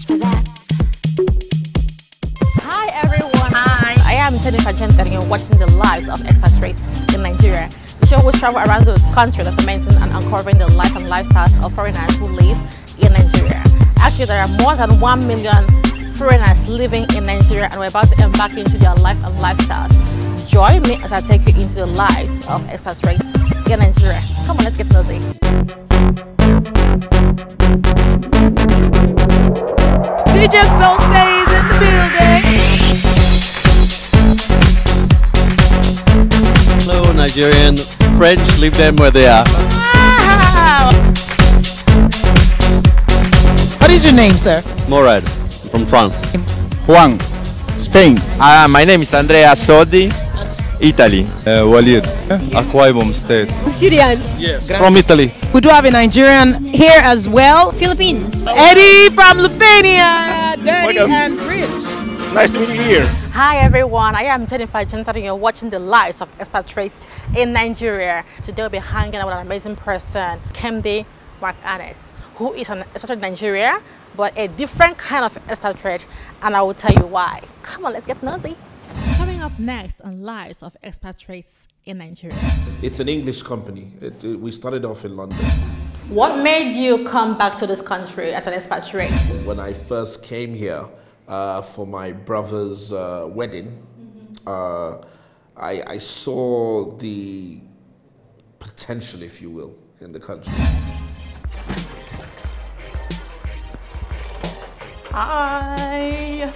for that. Hi everyone. Hi. I am Jennifer and you're watching the lives of expatriates in Nigeria. The show will travel around the country documenting and uncovering the life and lifestyles of foreigners who live in Nigeria. Actually, there are more than 1 million foreigners living in Nigeria and we're about to embark into their life and lifestyles. Join me as I take you into the lives of expatriates in Nigeria. Come on, let's get nosy. DJ Sose is in the building. Hello, Nigerian. French, leave them where they are. Wow. What is your name, sir? Morad, from France. Juan, Spain. My name is Andrea Sodi, Italy. Walid, Akwa Ibom State. Syrian. Yes, from Italy. We do have a Nigerian here as well. Philippines. Eddie from Lithuania. Dirty and Rich. Nice to meet you here. Hi everyone, I am Jennifer and you're watching the lives of expatriates in Nigeria. Today we'll be hanging out with an amazing person, Kemdi McAnnis, who is an expatriate in Nigeria, but a different kind of expatriate, and I will tell you why. Come on, let's get nosy. Coming up next on lives of expatriates in Nigeria. It's an English company. We started off in London. What made you come back to this country as an expatriate? When I first came here for my brother's wedding, I saw the potential, if you will, in the country. Hi.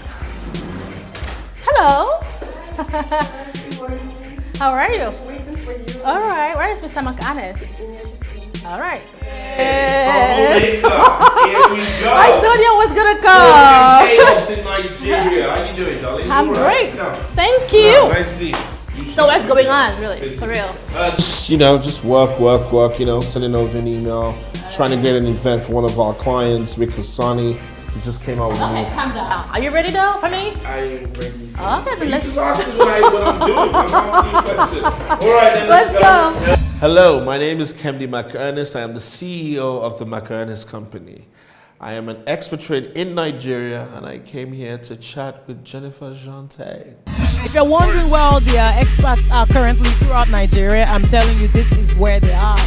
Hello. How are you? Waiting for you. All right. Where is Mr. McAnnis? All right. Here we go. I told you I was gonna come. Chaos in Nigeria. How you doing, darling? I'm great. Thank you. Nice to see you. So what's going on, really, for real? Just work, sending over an email, trying to get an event for one of our clients, Rick Hassani. He just came out with Okay, calm down. Are you ready though for me? I am ready. Okay, then let's Just ask me what I'm doing. I'm asking you questions. All right, then let's go. Hello, my name is Kemdi McAnnis. I am the CEO of the McAnnis Company. I am an expatriate in Nigeria, and I came here to chat with Jennifer Jante. If you're wondering where all the expats are currently throughout Nigeria, I'm telling you this is where they are.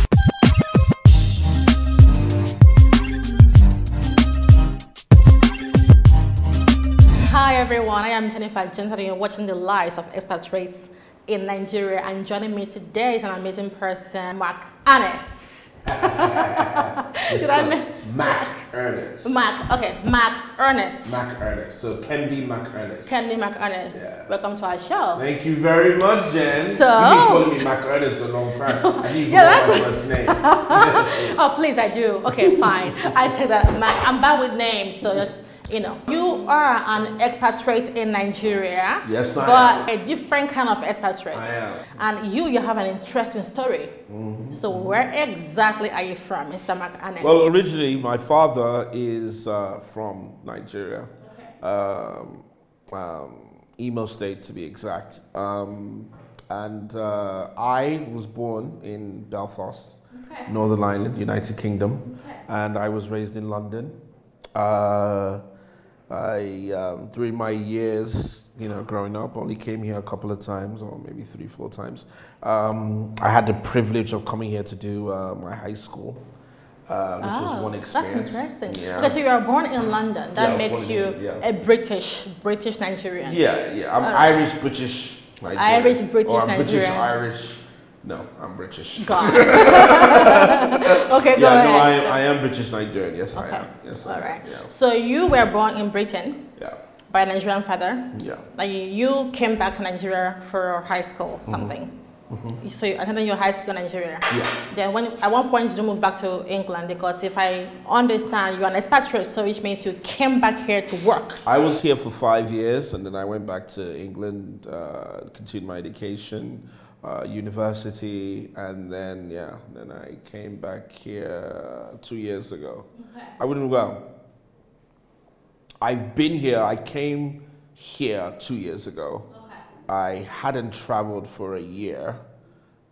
Hi everyone, I am Jennifer and you're watching the lives of expatriates in Nigeria, and joining me today is an amazing person, McAnnis. Mac Ernest. Mac Ernest. Mac Ernest. So Kemdi McAnnis. Kemdi McAnnis. Yeah. Welcome to our show. Thank you very much, Jen. So you've been calling me Mac Ernest for a long time. I didn't even know my first name. Oh please, I do. Okay, fine. I take that. I'm bad with names, so just. You are an expatriate in Nigeria. Yes, I am. But a different kind of expatriate. I am. And you have an interesting story. So where exactly are you from, Mr. McAnnis? Well, originally, my father is from Nigeria. Imo State, to be exact. And I was born in Belfast, Northern Ireland, United Kingdom. And I was raised in London. During my years, growing up, only came here a couple of times, or maybe 3-4 times. I had the privilege of coming here to do my high school, which was one experience. That's interesting. Yeah. Okay, so you were born in London. That makes you a British Nigerian. Yeah. I'm Irish, British, Nigerian. Irish, British, or I'm Nigerian. British, Irish. No, I'm British. God. Okay, go ahead. No, I am British Nigerian. Yes, I am. Yes, all right. Yeah. So you were born in Britain. Yeah. By a Nigerian father. Yeah. Like you came back to Nigeria for high school, something. So you attended your high school in Nigeria. Yeah. Then at one point you moved back to England, because if I understand, you're an expatriate, so which means you came back here to work. I was here for 5 years, and then I went back to England, continued my education. University, and then then I came back here 2 years ago. I've been here. I came here 2 years ago. I hadn't traveled for a year,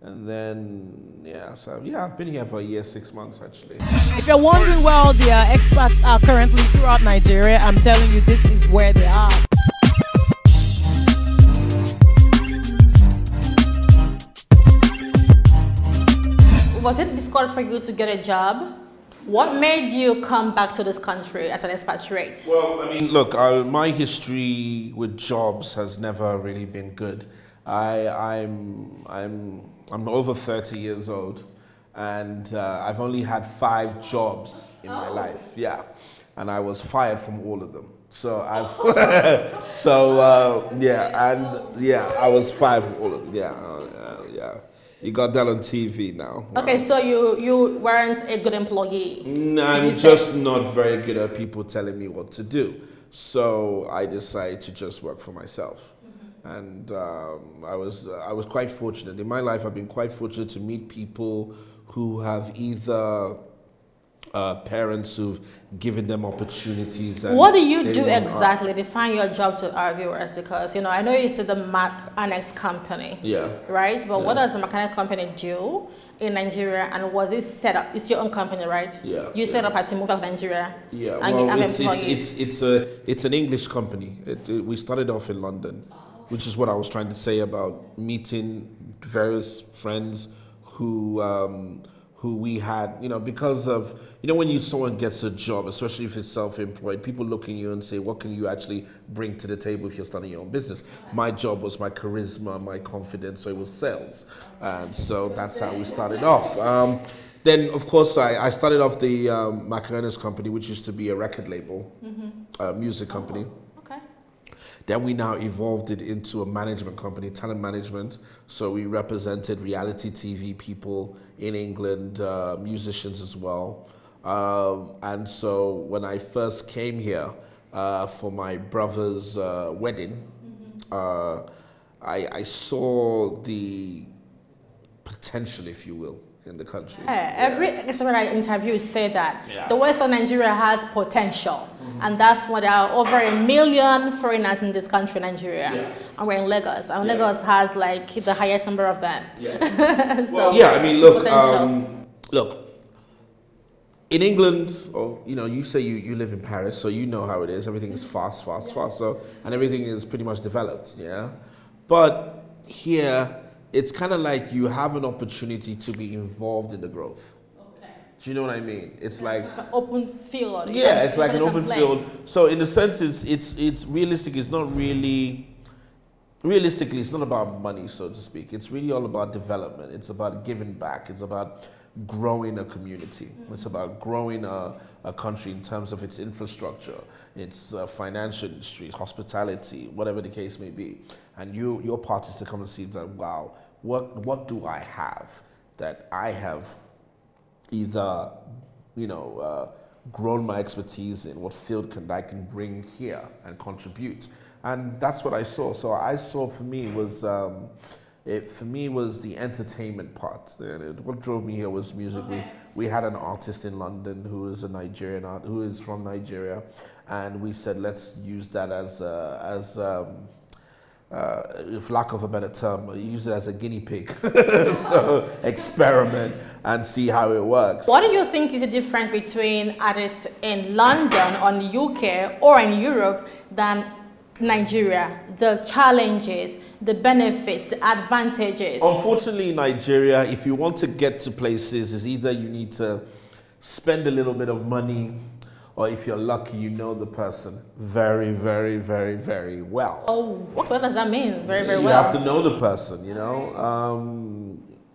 And then, yeah, so yeah, I've been here for a year, 6 months actually. If you're wondering where all the expats are currently throughout Nigeria, I'm telling you this is where they are. Was it difficult for you to get a job? What made you come back to this country as an expatriate? Well, I mean, look, my history with jobs has never really been good. I'm over 30 years old, and I've only had 5 jobs in my life. Yeah, and I was fired from all of them. So I was fired from all of them. Yeah. You got that on TV now. Okay, so you weren't a good employee. I'm just not very good at people telling me what to do. So I decided to just work for myself. And I was quite fortunate. In my life, I've been quite fortunate to meet people who have either parents who've given them opportunities. And what do you do exactly? Define your job to our viewers, because I know you said the mechanics company. Yeah. Right? But what does the mechanics company do in Nigeria, and was it set up? It's your own company, right? Yeah. You set up as you moved out of Nigeria. Yeah. Well, it's an English company. We started off in London, which is what I was trying to say about meeting various friends who we had, because of, when someone gets a job, especially if it's self-employed, people look at you and say, what can you actually bring to the table if you're starting your own business? My job was my charisma, my confidence, so it was sales. And so that's how we started off. Then, of course, I started off the Macaronis company, which used to be a record label, music company. Then we now evolved it into a management company, talent management. So we represented reality TV people in England, musicians as well. And so when I first came here for my brother's wedding, I saw the potential, if you will, in the country. Every extrovert I interview say that the West of Nigeria has potential, and that's why there are over 1 million foreigners in this country, Nigeria, and we're in Lagos. And Lagos has like the highest number of them. Well, I mean, look, in England, or you say you live in Paris, so you know how it is. Everything is fast. So, and everything is pretty much developed. Yeah, but here, it's kind of like you have an opportunity to be involved in the growth. Okay. Do you know what I mean? It's like an open field. Yeah, it's like an open field. So in a sense, it's realistic. It's not really. Realistically, it's not about money, so to speak. It's really all about development. It's about giving back. It's about growing a community. It's about growing a country in terms of its infrastructure, its financial industry, hospitality, whatever the case may be. And your part is to come and see that, wow, what do I have that I have either, grown my expertise in, what field I can bring here and contribute. And that's what I saw. So I saw, for me, was the entertainment part. What drove me here was music. Okay. We had an artist in London who is a Nigerian who is from Nigeria, and we said let's use that as if lack of a better term, use it as a guinea pig. So experiment and see how it works. What do you think is the difference between artists in London or in the UK or in Europe than Nigeria? The challenges, the benefits, the advantages? Unfortunately, in Nigeria, if you want to get to places, is either you need to spend a little bit of money, or if you're lucky, you know the person very, very, very, very well. Oh, what does that mean? Very, very well? You have to know the person,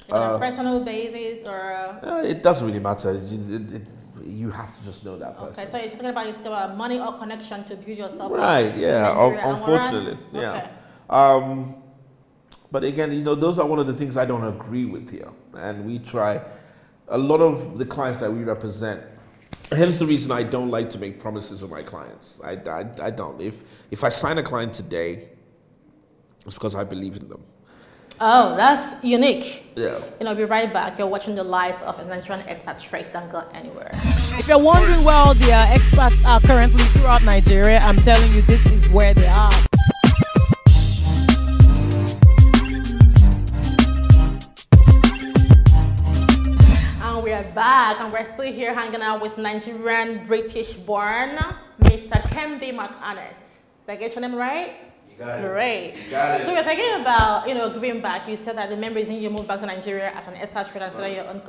on a personal basis, or? It doesn't really matter. You have to just know that person. Okay, so you're talking about money or connection to build yourself up. Right, yeah, unfortunately, yeah. Okay. But again, those are one of the things I don't agree with here. And we try, a lot of the clients that we represent, hence the reason I don't like to make promises with my clients. I don't. If I sign a client today, it's because I believe in them. Oh, that's unique. Yeah. We'll be right back. You're watching the lives of Nigerian expatriates. Don't go anywhere. If you're wondering where all the expats are currently throughout Nigeria, I'm telling you this is where they are. back and we're still here hanging out with Nigerian British-born Mr. Kembe McAnest. Did I get your name right? You got it. Great. You got it. So you're thinking about, giving back. You said that the main reason you moved back to Nigeria as an expatriate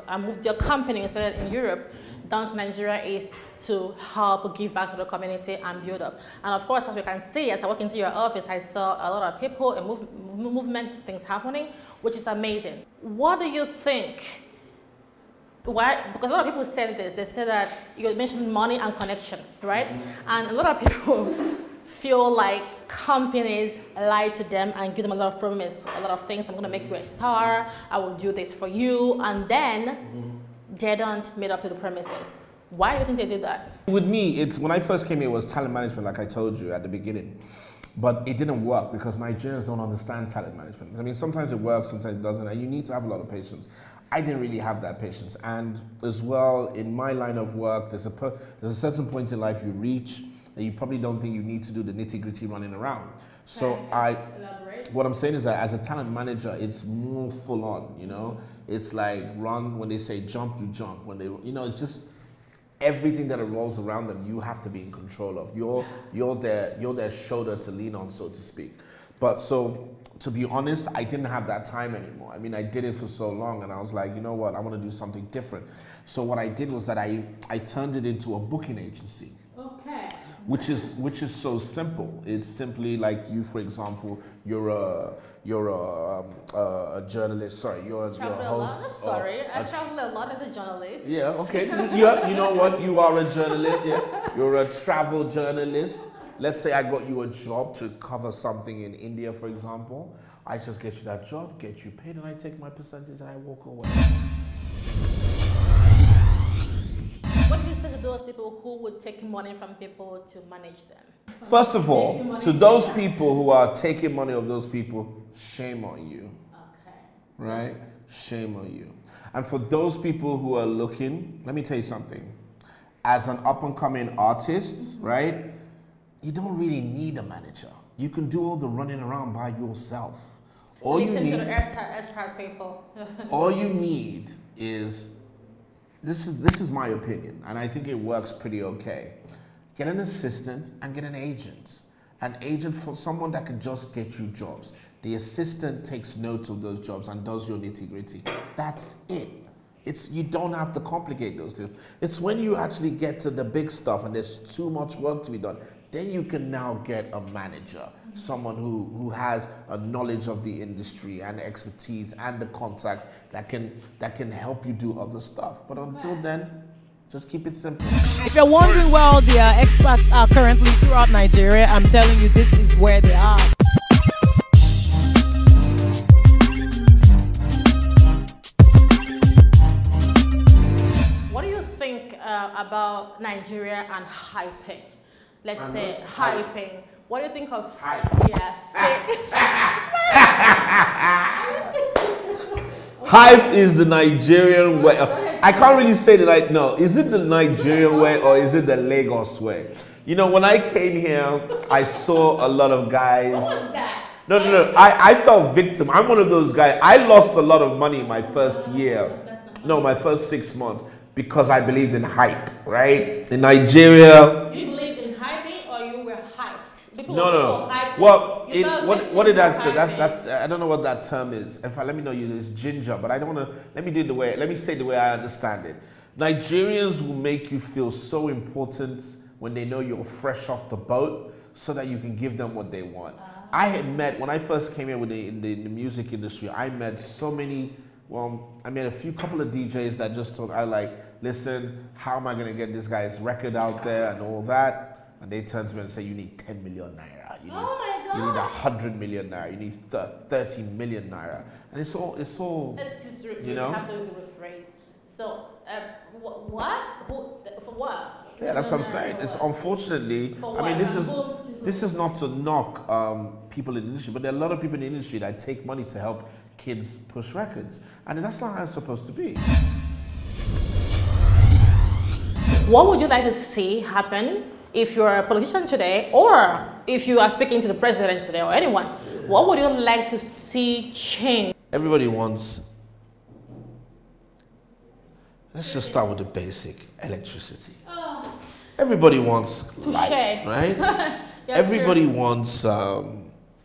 and moved your company instead in Europe down to Nigeria is to help give back to the community and build up. And of course, as you can see, as I walk into your office, I saw a lot of people and movement things happening, which is amazing. What do you think? Why? Because a lot of people said this. They said that you mentioned money and connection, right? And a lot of people feel like companies lie to them and give them a lot of promise, a lot of things. I'm going to make you a star. I will do this for you. And then they don't meet up to the promises. Why do you think they did that? With me, it's when I first came here, it was talent management, like I told you at the beginning. But it didn't work because Nigerians don't understand talent management. I mean, sometimes it works, sometimes it doesn't, and you need to have a lot of patience. I didn't really have that patience. And as well, in my line of work, there's a certain point in life you reach that you probably don't think you need to do the nitty-gritty running around. So what I'm saying is that as a talent manager, it's more full on, It's like run, when they say jump, you jump. When they, it's just everything that revolves around them, you have to be in control of. You're their shoulder to lean on, so to speak. But so, to be honest, I didn't have that time anymore. I mean, I did it for so long and I was like, you know what, I want to do something different. So what I did was that I turned it into a booking agency. Okay. Which is so simple. It's simply like you, for example, you're a journalist. Sorry, you're a host. I travel a lot as a journalist. Yeah, okay. Yeah, you know what? You are a journalist. Yeah, you're a travel journalist. Let's say I got you a job to cover something in India, for example. I just get you that job, get you paid, and I take my percentage and I walk away. What do you say to those people who would take money from people to manage them? First of all, to those people who are taking money of those people, shame on you. Okay. Right? Shame on you. And for those people who are looking, let me tell you something. As an up-and-coming artist, right, you don't really need a manager. You can do all the running around by yourself. All you need, to the expat people. all you need is, this is my opinion, and I think it works pretty okay. Get an assistant and get an agent. An agent for someone that can just get you jobs. The assistant takes notes of those jobs and does your nitty-gritty. That's it. You don't have to complicate those things. It's when you actually get to the big stuff and there's too much work to be done, then you can now get a manager, someone who has a knowledge of the industry and expertise and the contacts that can help you do other stuff. But until then, just keep it simple. If you're wondering where all the expats are currently throughout Nigeria, I'm telling you this is where they are. What do you think about Nigeria and hyping? Let's say hyping. What do you think of hype? Yeah. Hype is the Nigerian way. I can't really say that. No, is it the Nigerian way or is it the Lagos way? When I came here, I saw a lot of guys. What was that? No. I fell victim. I'm one of those guys. I lost a lot of money my first year. No, my first 6 months because I believed in hype, right? In Nigeria. You believed in hyping or you were hyped? No. Well, what did that say? That's I don't know what that term is. In fact, let me know it's ginger, but I don't want to. Let me say the way I understand it. Nigerians will make you feel so important when they know you're fresh off the boat, so that you can give them what they want. I had met when I first came here in the music industry. I met so many. Well, I met a couple of DJs that just told listen, how am I going to get this guy's record out there and all that? And they turn to me and say, you need 10 million naira. You need 100 million naira. You need 30 million naira. And it's all you know. Have to rephrase. So, what? For what? Yeah, that's what I'm saying. It's unfortunately, I mean, this is not to knock people in the industry, but there are a lot of people in the industry that take money to help kids push records. And that's not how it's supposed to be. What would you like to see happen if you're a politician today, or if you are speaking to the president today, or anyone? What would you like to see change? Everybody wants Let's just start with the basic, electricity. Everybody wants light, right? Yes, everybody wants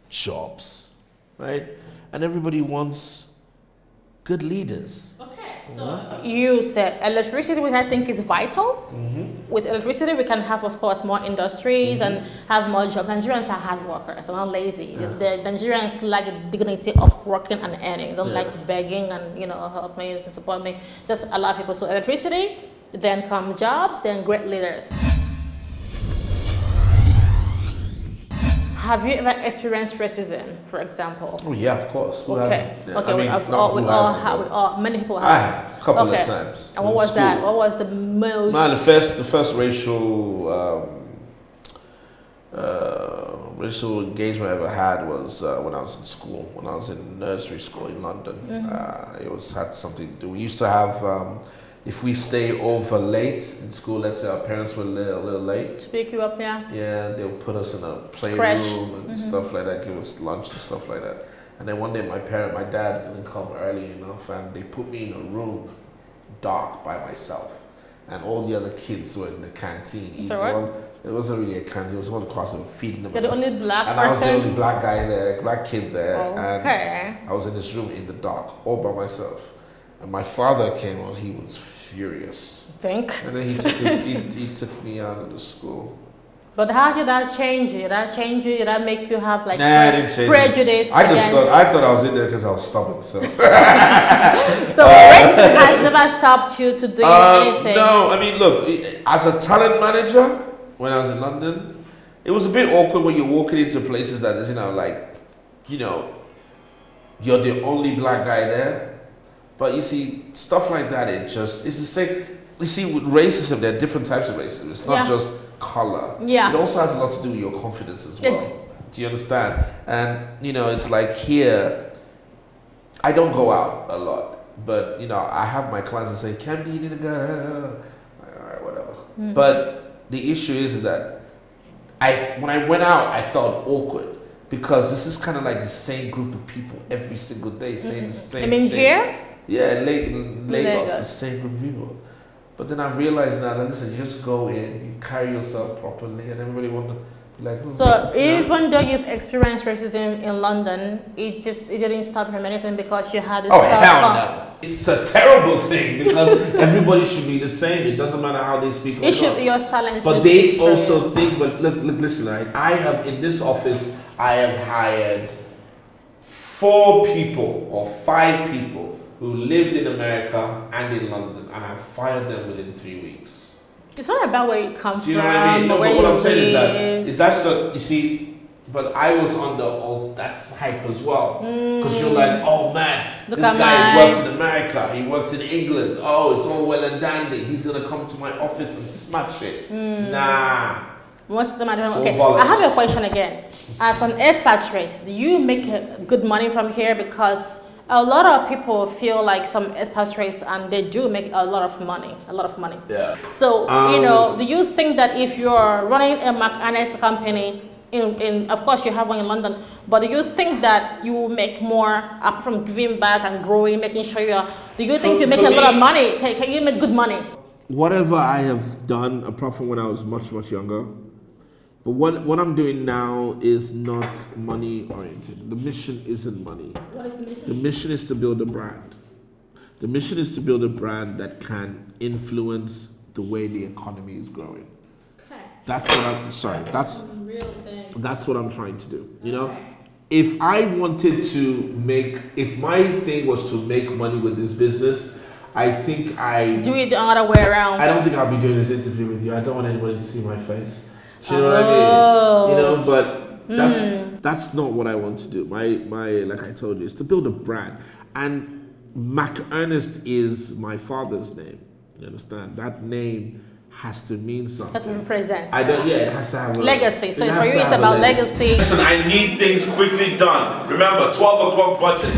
jobs, right? And everybody wants good leaders. Okay, so you said electricity, which I think is vital. With electricity, we can have, of course, more industries and have more jobs. Nigerians are hard workers, they're not lazy. The Nigerians like the dignity of working and earning. They don't like begging and, you know, help me, support me. Just allow people. So electricity, then come jobs, then great leaders. Have you ever experienced racism, for example? Oh yeah, of course. Who Okay. hasn't? Yeah. Okay. I mean, We all, many people have. I have a couple of times. And what was that? What was the most? Man, the first racial engagement I ever had was when I was in school. When I was in nursery school in London, it had something to do. We used to have. If we stay over late in school, let's say our parents were a little late. To pick you up, yeah. Yeah, they'll put us in a playroom and stuff like that, give us lunch and stuff like that. And then one day my dad didn't come early enough and they put me in a room, dark, by myself. And all the other kids were in the canteen eating. It wasn't really a canteen, it was all the classroom feeding them. You're the only black person? And I was the only black guy there, black kid there. Okay. And I was in this room in the dark, all by myself. And my father came on, he was furious. Think. And then he took me out of the school. But how did that change you? Did that change you? Did that make you have like I prejudice? thought I was in there because I was stubborn. So so racism has never stopped you to do anything. No, I mean, look, as a talent manager, when I was in London, it was a bit awkward when you're walking into places that is, you're the only black guy there. But you see, stuff like that, it's the same. You see, with racism, there are different types of racism. It's not just color. Yeah. It also has a lot to do with your confidence as well. Do you understand? And, it's like here, I don't go out a lot. But, I have my clients that say, Camden, you need to go. All right, whatever. But the issue is that when I went out, I felt awkward. Because this is kind of like the same group of people every single day saying the same thing. Here? Yeah, in Lagos, the same group of people. But then I've realized now that, listen, you just go in, you carry yourself properly, and everybody want to be like... So even though you've experienced racism in London, it didn't stop you from anything because you had this... Oh, hell no. It's a terrible thing because everybody should be the same. It doesn't matter how they speak. It should be your talent. But they also think, but look, listen, right? I have, in this office, I have hired 4 people or 5 people who lived in America and in London, and I fired them within 3 weeks. It's not about where you come from. Do you know what I mean? No, but what I'm saying is that's you see, but I was on that's hype as well. Because you're like, oh man, this guy worked in America, he worked in England. Oh, it's all well and dandy. He's going to come to my office and smash it. Nah. Most of them I don't know. Okay, I have a question again. As an expatriate, do you make good money from here? Because a lot of people feel like some expatriates and they do make a lot of money. Yeah. So, do you think that if you're running a McAnnis company, of course you have one in London, but do you think that you will make more apart from giving back and growing, making sure do you think you make a lot of money? Can you make good money? Whatever I have done, apart from when I was much, much younger, but what I'm doing now is not money oriented. The mission isn't money. What is the mission? The mission is to build a brand. The mission is to build a brand that can influence the way the economy is growing. Okay. That's what I'm trying to do. If I wanted to if my thing was to make money with this business, I think do it the other way around. I don't think I'll be doing this interview with you. I don't want anybody to see my face. Do you know what I mean? But that's not what I want to do. My like I told you, is to build a brand. And McErnest is my father's name. You understand? That name has to mean something. That represents. It has to have a legacy. So for you, it's about legacy. Listen, I need things quickly done. Remember, 12 o'clock budget.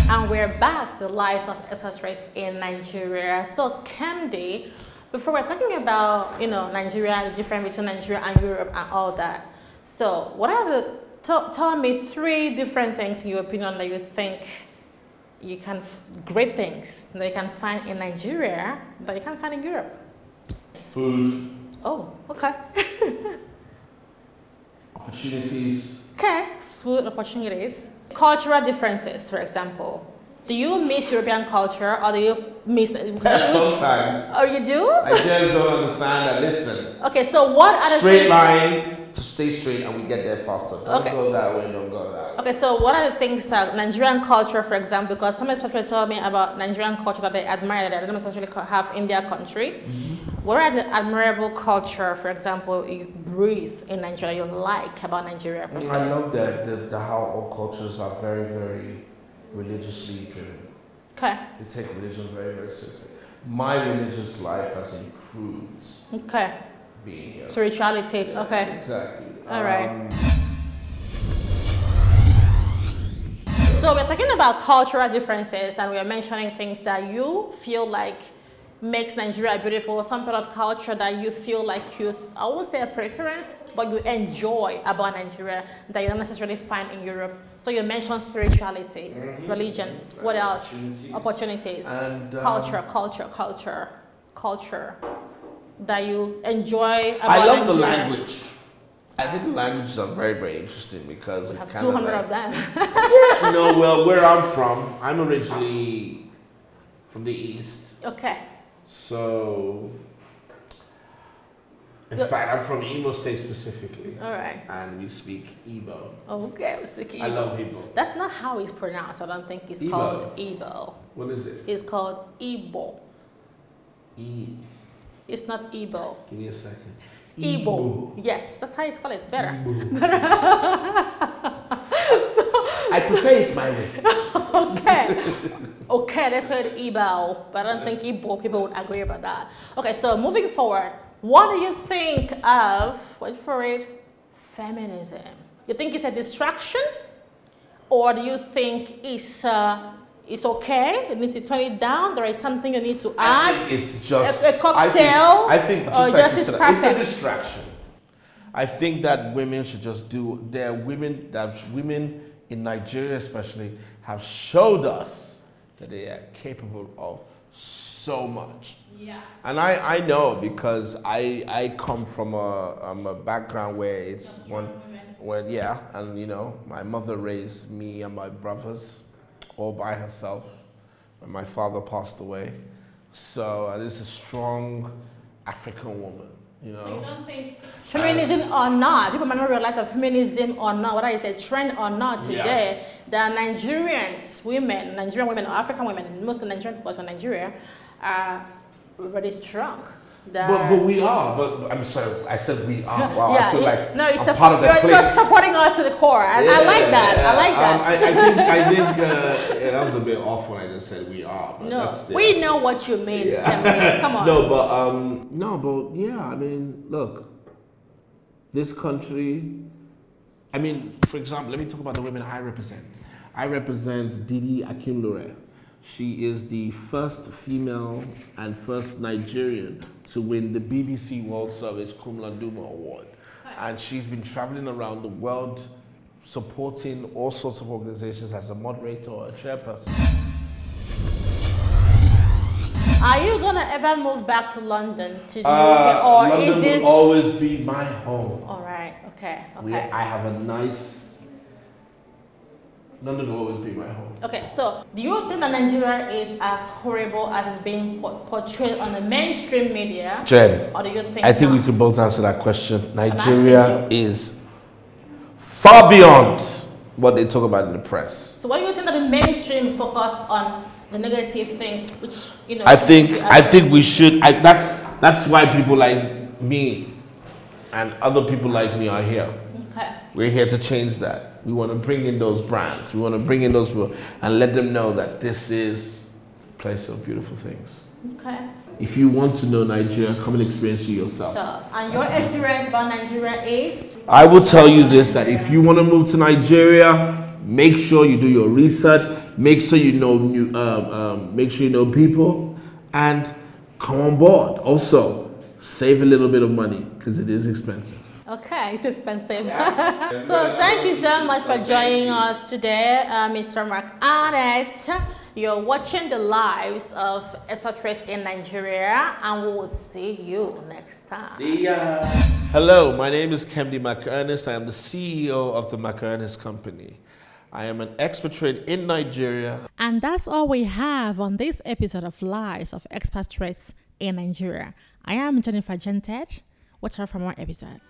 And we're back to the lives of expatriates in Nigeria. So, Kemdi, before we're talking about, Nigeria, the difference between Nigeria and Europe and all that. So, what are tell me 3 different things in your opinion that you think you can great things that you can find in Nigeria that you can't find in Europe? Food. Oh, okay. Opportunities. Okay, food opportunities. Cultural differences, for example. Do you miss European culture or do you miss... Sometimes. Oh, you do? I just don't understand that. Listen. Okay, so what are the Straight things... line to stay straight and we get there faster. Don't Okay. go that way, don't go that way. Okay, so what are the things that Nigerian culture, for example, because some especially told me about Nigerian culture that they admire that they don't necessarily have in their country. What are the admirable culture, for example, you breathe in Nigeria, you like about Nigeria per se? I love that how all cultures are very, very religiously driven. Okay. They take religion very, very seriously. My religious life has improved Okay. being here. Spirituality, Yeah, okay. Exactly. All right. So we're talking about cultural differences and we're mentioning things that you feel like makes Nigeria beautiful, some part of culture that you feel like you, I won't say a preference, but you enjoy about Nigeria that you don't necessarily find in Europe. So you mentioned spirituality, religion, what else? Opportunities. And, culture that you enjoy about I love Nigeria. the language. I think the languages are very, very interesting because We it have kind 200 of of them. yeah, no, well, where I'm from, I'm originally from the East. Okay. So, in fact, I'm from Imo State specifically. All right. And we speak Igbo. Okay, let's take I love Igbo. That's not how it's pronounced. I don't think it's Igbo. called Igbo. What is it? It's called Igbo. E. It's not Igbo. Give me a second. Igbo. Yes, that's how you call it. Better. I prefer it my way. Okay. Okay, let's call it Igbo. But I don't think Igbo people would agree about that. Okay, so moving forward, what do you think of, wait for it, feminism? You think it's a distraction? Or do you think it's okay? You need to turn it down? There is something you need to add? I think it's just a cocktail? I think just or like just you it's said, perfect? it's a distraction. I think that women should just do. There are women in Nigeria, especially, have showed us that they are capable of so much. Yeah. And I know because I come from a background where it's and you know, my mother raised me and my brothers all by herself when my father passed away. So this is a strong African woman, you know. So you don't think feminism or not, people might not realize that feminism or not, whether it's a trend or not today, that Nigerian women or African women, most of Nigerian people from Nigeria, are really strong. But we are. But I'm sorry, I said we are. Wow, yeah, I feel like no, I'm part of the clique. You're supporting us to the core. I like that. Yeah. I like that. I think that was a bit off when I just said we are. But No, we know what you mean. Yeah. Come on. No, but yeah, I mean, look, this country, I mean, for example, let me talk about the women I represent. I represent Didi Akinlore. She is the first female and first Nigerian to win the BBC World Service Cum Laude Award. And she's been traveling around the world supporting all sorts of organizations as a moderator or a chairperson. Are you gonna ever move back to London to the UK, or London is this will always be my home. All right. Okay. I have a nice. London will always be my home. Okay. So, do you think that Nigeria is as horrible as it's being portrayed on the mainstream media? Jen, or do you think? I think we not? could both answer that question. Nigeria is far beyond what they talk about in the press. So, what do you think that the mainstream focus on the negative things, which you know? I think we should. That's why people like me and other people like me are here. Okay. We're here to change that. We want to bring in those brands. We want to bring in those people and let them know that this is a place of beautiful things. Okay. If you want to know Nigeria, come and experience it yourself. And your experience about Nigeria is? I will tell you this, that if you want to move to Nigeria, make sure you do your research. Make sure you know people, and come on board. Also, save a little bit of money because it is expensive. Okay, it's expensive. So thank you so much for joining us today, Mr. Mark Ernest. You're watching the lives of expatriates in Nigeria, and we will see you next time. See ya. Hello, my name is Kemdi McErnest. I am the CEO of the McErnest Company. I am an expatriate in Nigeria. And that's all we have on this episode of Lives of Expatriates in Nigeria. I am Jennifer Gented. Watch out for more episodes.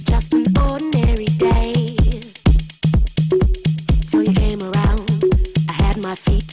Just an ordinary day till you came around. I had my feet